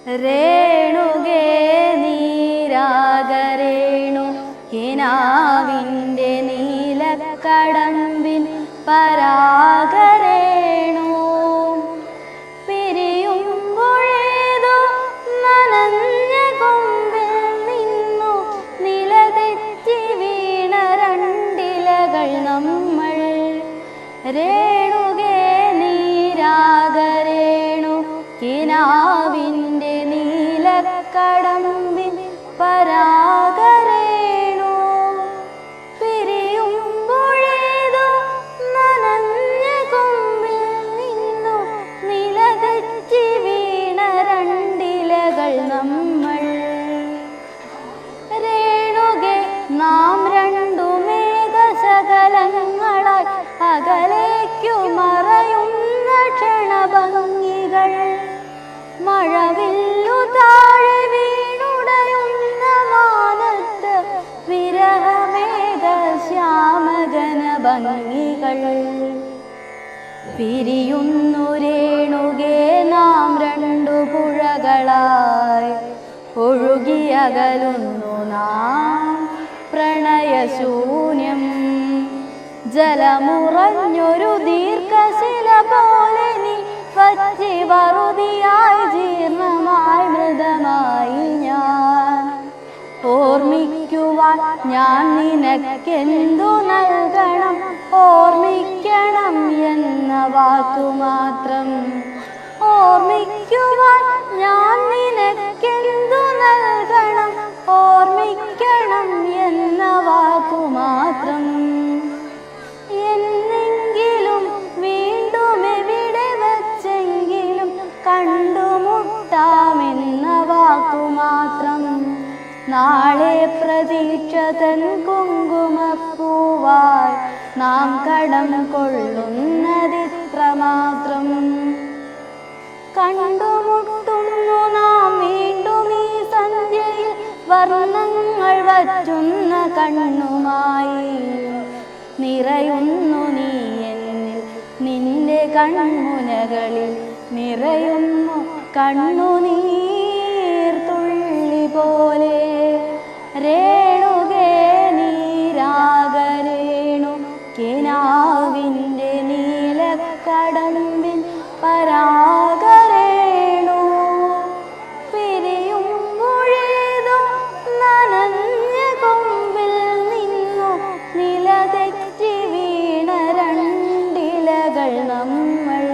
രേണുകേ നീരാഗരേണു കിനാവിൻ്റെ നീലക്കടമ്പിൻ പരാഗരേണു പിരിയുമ്പോഴേതോ നനഞ്ഞ കൊമ്പിൽ നിന്നു നിലതെറ്റി വീണ രണ്ടിലകൾ നമ്മൾ. രേണുകേ നീരാഗരേണു കിനാവിൻ്റെ നീലക്കടമ്പിൻ പരാഗരേണു പിരിയുമ്പോഴേതോ നനഞ്ഞ കൊമ്പിൽ നിന്നു നിലതെറ്റി വീണ രണ്ടിലകൾ നമ്മൾ. രേണുകെ നാം രണ്ടു മേഘശകലങ്ങളായി അകലേക്കു മറയുന്ന ക്ഷണഭംഗികൾ. മഴവില്ലു താഴെ വീണുടയുന്ന വാനത്ത് വിരഹമേഘ ശ്യാമഗന ഭംഗികൾ. പിരിയുന്നു രേണുകേ നാം രണ്ടു പുഴകളായി ഒഴുകിയകലുന്നു നാം പ്രണയശൂന്യം. ജലമുറഞ്ഞൊരു ദീർഘശില പോലെ നീ വറ്റി വറുതിയായി ജീർണമായി മൃതമായി ഞാൻ. ഓർമ്മിക്കുവാൻ ഞാൻ നിനക്കെന്തു നൽകണം, ഓർമ്മിക്കണം എന്ന വാക്കുമാത്രം. ഓർമ്മിക്കുവാൻ ഞാൻ നിനക്കെന്തു നൽകണം, ഓർമ്മിക്കണം എന്ന വാക്കുമാത്രം. എന്നെങ്കിലും വീണ്ടും എവിടെ വച്ചെങ്കിലും കണ്ടുമുട്ടാമെന്ന വാക്കുമാത്രം. നാളെ പ്രതീക്ഷ തൻ കുങ്കുമപ്പൂവായി നാം കടം കൊള്ളുന്നതിത്ര മാത്രം. കണ്ടുമുട്ടുന്നു നാം വീണ്ടും ഈ സന്ധ്യയിൽ വർണ്ണങ്ങൾ വറ്റുന്ന കണ്ണുമായി. നിറയുന്നു നീ എന്നിൽ നിന്റെ കൺമുനകളിൽ നിറയുന്നു കണ്ണുനീർത്തുള്ളി പോലെ. രേണുകേ നീരാഗരേണു കിനാവിൻ്റെ നീലക്കടമ്പിൻ പരാഗരേണു പിരിയുമ്പോഴേതോ നനഞ്ഞ കൊമ്പിൽ നിന്നു നിലതെറ്റി വീണ രണ്ടിലകൾ നമ്മൾ.